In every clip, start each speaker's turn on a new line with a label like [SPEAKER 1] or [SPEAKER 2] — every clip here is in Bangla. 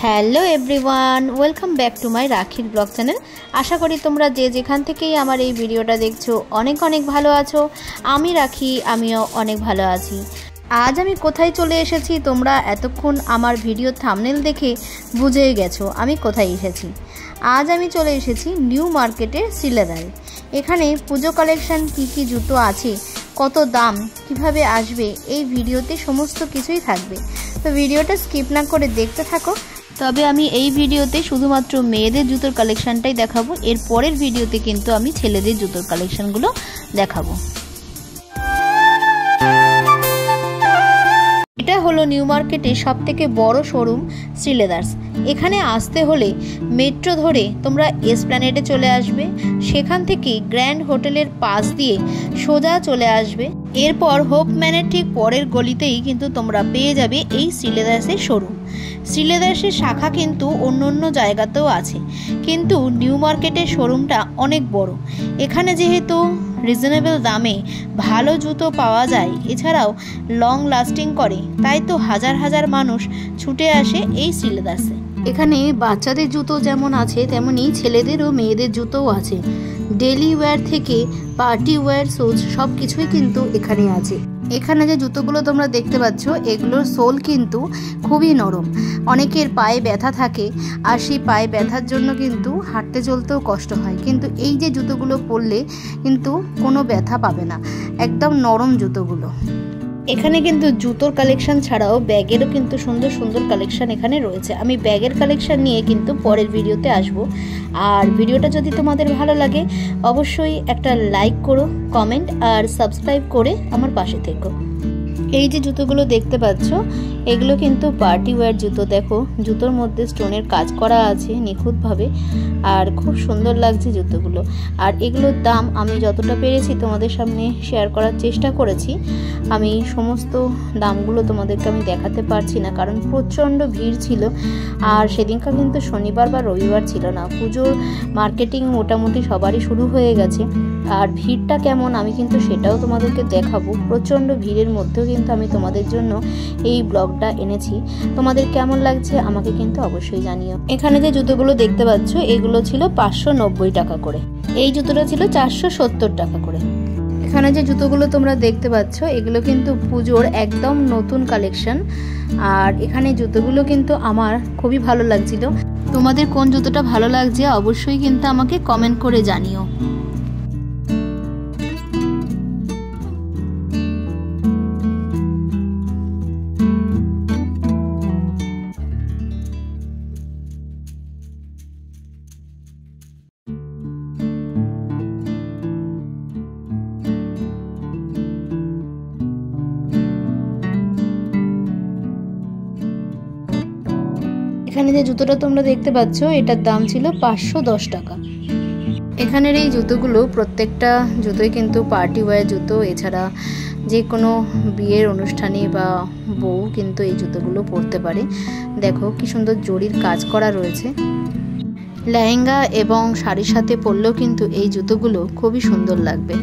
[SPEAKER 1] Hello everyone, welcome back to my রাখির ব্লগ চ্যানেল। আশা করি তোমরা যে যেখান থেকেই আমার এই ভিডিওটা দেখছো অনেক অনেক ভালো আছো। আমি রাখি, আমিও অনেক ভালো আছি। আজ আমি কোথায় চলে এসেছি তোমরা এতক্ষণ আমার ভিডিও থাম্বনেল দেখে বুঝেই গেছো আমি কোথায় এসেছি। আজ আমি চলে এসেছি নিউ মার্কেটের শ্রীলেদারে। এখানে পুজো কালেকশন কি কি জুতো আছে, কত দাম, কিভাবে আসবে, এই ভিডিওতে সমস্ত কিছুই থাকবে। তো ভিডিওটা স্কিপ না করে দেখতে থাকো। তবে আমি এই ভিডিওতে শুধুমাত্র মেয়েদের জুতোর কালেকশনটাই দেখাবো, এর পরের ভিডিওতে কিন্তু আমি ছেলেদের জুতোর কালেকশনগুলো দেখাবো। এটা হলো নিউ মার্কেটের সবথেকে বড় শোরুম শ্রীলেদার্স। এখানে আসতে হলে মেট্রো ধরে তোমরা এসপ্ল্যানেডে চলে আসবে, সেখান থেকে গ্র্যান্ড হোটেলের পাশ দিয়ে সোজা চলে আসবে। এরপর হোপম্যানের ঠিক পরের গলিতেই কিন্তু তোমরা পেয়ে যাবে এই শ্রীলেদার্সের শোরুম। শ্রীলেদার্সের শাখা কিন্তু অন্য অন্য জায়গাতেও আছে, কিন্তু নিউ মার্কেটের শোরুমটা অনেক বড়। এখানে যেহেতু রিজনেবল দামে ভালো জুতো পাওয়া যায়, এছাড়াও লং লাস্টিং করে, তাই তো হাজার হাজার মানুষ ছুটে আসে এই শ্রীলেদার্সে। এখানে বাচ্চাদের জুতো যেমন আছে তেমনি ছেলেদের ও মেয়েদের জুতোও আছে। ডেলি ওয়্যার থেকে পার্টি ওয়্যার শুজ সব কিছুই কিন্তু এখানে আছে। এখানে যে জুতোগুলো তোমরা দেখতে পাচ্ছ এগুলোর সোল কিন্তু খুবই নরম। অনেকের পায়ে ব্যথা থাকে, আর সেই পায়ে ব্যথার জন্য কিন্তু হাঁটতে চলতেও কষ্ট হয়, কিন্তু এই যে জুতোগুলো পরলে কিন্তু কোনো ব্যথা পাবে না, একদম নরম জুতোগুলো। এখানে কিন্তু জুতোর কালেকশন ছাড়াও ব্যাগেরও কিন্তু সুন্দর সুন্দর কালেকশন এখানে রয়েছে। আমি ব্যাগের কালেকশন নিয়ে কিন্তু পরের ভিডিওতে আসব। আর ভিডিওটা যদি তোমাদের ভালো লাগে অবশ্যই একটা লাইক করো, কমেন্ট আর সাবস্ক্রাইব করে আমার পাশে থেকো। এই যে জুতোগুলো দেখতে পাচ্ছ এগুলো কিন্তু পার্টি ওয়্যার জুতো। দেখো জুতোর মধ্যে স্টোনের কাজ করা আছে নিখুঁতভাবে, আর খুব সুন্দর লাগছে জুতোগুলো। আর এগুলোর দাম আমি যতটা পেরেছি তোমাদের সামনে শেয়ার করার চেষ্টা করেছি। আমি সমস্ত দামগুলো তোমাদেরকে আমি দেখাতে পারছি না, কারণ প্রচণ্ড ভিড় ছিল। আর সেদিনকার কিন্তু শনিবার বা রবিবার ছিল না, পুজোর মার্কেটিং মোটামুটি সবারই শুরু হয়ে গেছে। আর ভিড়টা কেমন আমি কিন্তু সেটাও তোমাদেরকে দেখাবো। প্রচণ্ড ভিড়ের মধ্যেও কিন্তু আমি তোমাদের জন্য এই ব্লগটা এনেছি। তোমাদের কেমন লাগছে আমাকে কিন্তু অবশ্যই জানিও। এখানে যে জুতোগুলো দেখতে পাচ্ছ এগুলো ছিল 590 টাকা করে, এই জুতোটা ছিল 470 টাকা করে। এখানে যে জুতোগুলো তোমরা দেখতে পাচ্ছ এগুলো কিন্তু পুজোর একদম নতুন কালেকশন। আর এখানে জুতোগুলো কিন্তু আমার খুবই ভালো লাগছিল। তোমাদের কোন জুতোটা ভালো লাগছে অবশ্যই কিন্তু আমাকে কমেন্ট করে জানিও। এখানে যে জুতোটা তোমরা দেখতে পাচ্ছ এটার দাম ছিল 510 টাকা। এখানের এই জুতোগুলো প্রত্যেকটা জুতোই কিন্তু পার্টি ওয়্যার জুতো, এছাড়া যে কোনো বিয়ের অনুষ্ঠানে বা বউ কিন্তু এই জুতোগুলো পরতে পারে। দেখো কি সুন্দর জরির কাজ করা রয়েছে। লেহেঙ্গা এবং শাড়ির সাথে পরলেও কিন্তু এই জুতোগুলো খুবই সুন্দর লাগবে।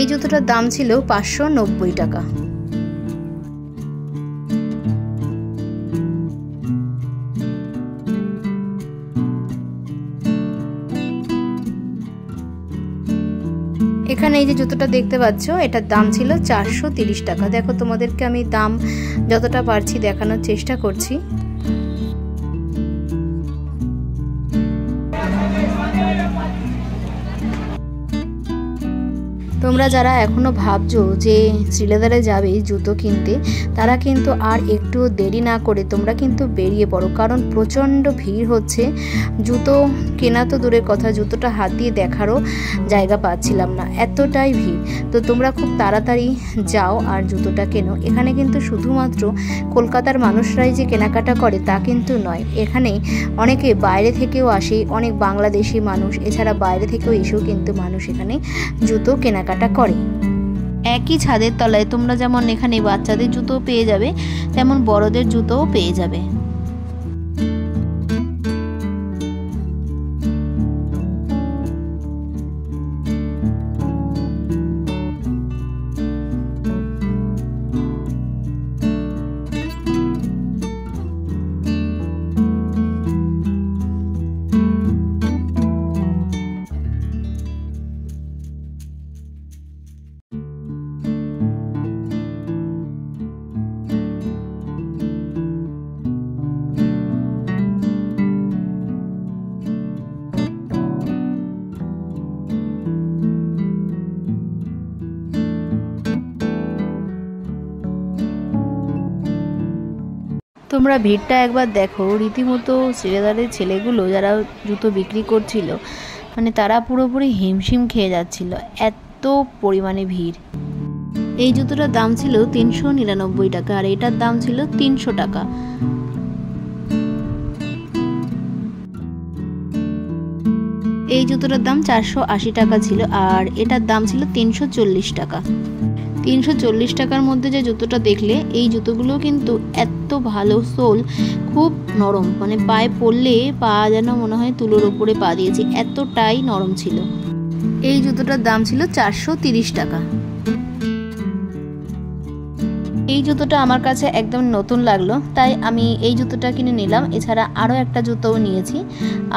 [SPEAKER 1] এই জুতোটার দাম ছিল 590 টাকা। এখানে এই যে জুতোটা দেখতে পাচ্ছ এটার দাম ছিল 430 টাকা। দেখো তোমাদেরকে আমি দাম যতটা পারছি দেখানোর চেষ্টা করছি। তোমরা যারা এখনো ভাবছো যে শ্রীলেদারে যাবে জুতো কিনতে, তারা কিন্তু আর একটু দেরি না করে তোমরা কিন্তু বেরিয়ে পড়ো, কারণ প্রচণ্ড ভিড় হচ্ছে। জুতো কেনা তো দূরের কথা, জুতোটা হাত দিয়ে দেখারও জায়গা পাচ্ছিলাম না, এতটাই ভিড়। তো তোমরা খুব তাড়াতাড়ি যাও আর জুতোটা কেনো। এখানে কিন্তু শুধুমাত্র কলকাতার মানুষরাই যে কেনাকাটা করে তা কিন্তু নয়, এখানে অনেকে বাইরে থেকেও আসে, অনেক বাংলাদেশি মানুষ, এছাড়া বাইরে থেকেও এসেও কিন্তু মানুষ এখানে জুতো কেনাকাটা করে। একই ছাদের তলায় তোমরা যেমন এখানে বাচ্চাদের জুতো পেয়ে যাবে, তেমন বড়দের জুতোও পেয়ে যাবে। তোমরা ভিড়টা একবার দেখো, রীতিমতো শ্রীলেদারের ছেলেগুলো যারা জুতো বিক্রি করছিল, মানে তারা পুরোপুরি হিমশিম খেয়ে যাচ্ছিল, এত পরিমাণে ভিড়। এই জুতোটার দাম ছিল 399 টাকা আর এটার দাম ছিল 300 টাকা। এই জুতোটার দাম 480 টাকা ছিল আর এটার দাম ছিল 340 টাকা। 340 টাকার মধ্যে যে জুতোটা দেখলে, এই জুতোগুলো কিন্তু এত ভালো, সোল খুব নরম, মানে পায়ে পরলে পা যেন মনে হয় তুলোর ওপরে পা দিয়েছি, এতটাই নরম ছিল। এই জুতোটার দাম ছিল 430 টাকা। এই জুতোটা আমার কাছে একদম নতুন লাগলো, তাই আমি এই জুতোটা কিনে নিলাম। এছাড়া আরও একটা জুতোও নিয়েছি,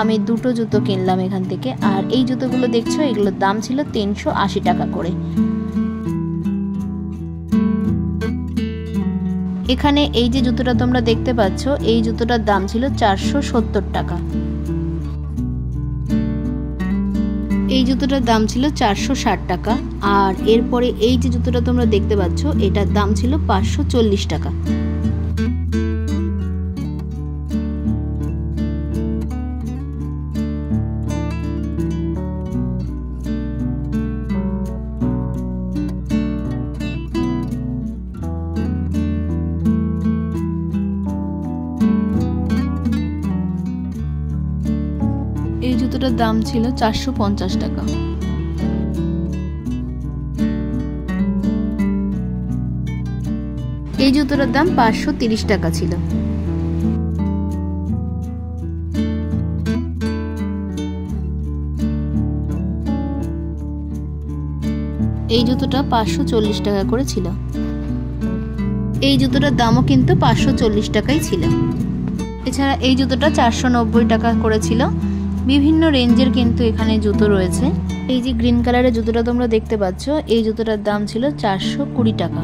[SPEAKER 1] আমি দুটো জুতো কিনলাম এখান থেকে। আর এই জুতোগুলো দেখছো, এগুলোর দাম ছিল 380 টাকা করে। এখানে এই যে জুতোটা তোমরা দেখতে পাচ্ছ, এই জুতোটার দাম ছিল 470 টাকা। এই জুতোটার দাম ছিল 460 টাকা। আর এরপরে এই যে জুতোটা তোমরা দেখতে পাচ্ছ, এটার দাম ছিল 540 টাকা। এই জুতোটার দাম ছিল 450 টাকা। এই জুতোটার দাম 530 টাকা ছিল। এই জুতোটা 540 টাকা করে ছিল। এই জুতোটার দামও কিন্তু 540 টাকাই ছিল। এছাড়া এই জুতোটা 490 টাকা করেছিল। বিভিন্ন রেঞ্জের কিন্তু এখানে জুতো রয়েছে। এই যে গ্রিন কালারের জুতোটা তোমরা দেখতে পাচ্ছ, এই জুতোটার দাম ছিল 420 টাকা।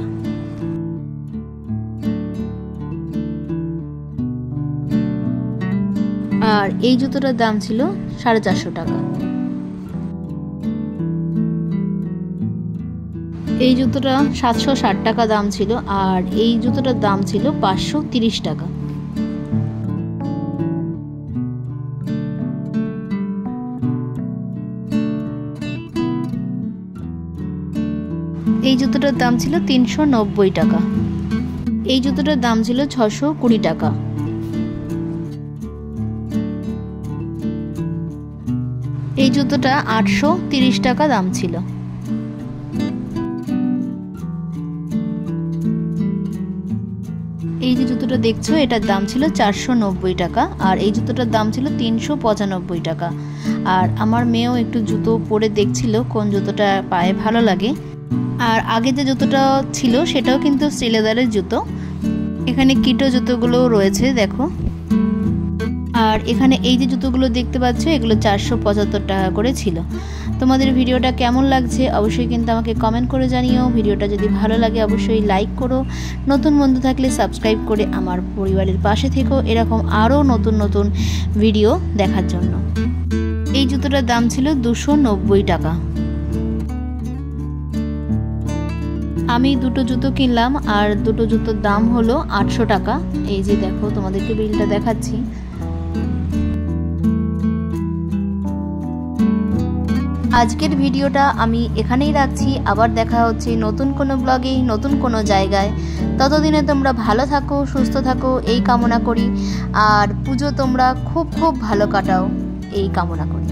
[SPEAKER 1] আর এই জুতোটার দাম ছিল 450 টাকা। এই জুতোটা 760 টাকা দাম ছিল আর এই জুতোটার দাম ছিল 530 টাকা। এই জুতোটার দাম ছিল 390 টাকা। এই জুতোটার দাম ছিল 620 টাকা। এই জুতোটা 830 টাকা দাম ছিল। এই যে জুতোটা দেখছো, এটার দাম ছিল 490 টাকা আর এই জুতোটার দাম ছিল 395 টাকা। আর আমার মেয়েও একটু জুতো পরে দেখছিল কোন জুতোটা পায়ে ভালো লাগে। আর আগে যে জুতোটা ছিল সেটাও কিন্তু শ্রীলেদারের জুতো। এখানে কিটো জুতোগুলোও রয়েছে দেখো। আর এখানে এই যে জুতোগুলো দেখতে পাচ্ছ, এগুলো 475 টাকা করে ছিল। তোমাদের ভিডিওটা কেমন লাগছে অবশ্যই কিন্তু আমাকে কমেন্ট করে জানিও। ভিডিওটা যদি ভালো লাগে অবশ্যই লাইক করো। নতুন বন্ধু থাকলে সাবস্ক্রাইব করে আমার পরিবারের পাশে থেকো এরকম আরও নতুন নতুন ভিডিও দেখার জন্য। এই জুতোটার দাম ছিল 290 টাকা। আমি দুটো জুতো কিনলাম আর দুটো জুতোর দাম হলো 800 টাকা। এই যে দেখো, তোমাদেরকে বিলটা দেখাচ্ছি। আজকের ভিডিওটা আমি এখানেই রাখছি। আবার দেখা হচ্ছে নতুন কোনো ব্লগে, নতুন কোনো জায়গায়। ততদিনে তোমরা ভালো থাকো, সুস্থ থাকো এই কামনা করি। আর পুজো তোমরা খুব খুব ভালো কাটাও এই কামনা করি।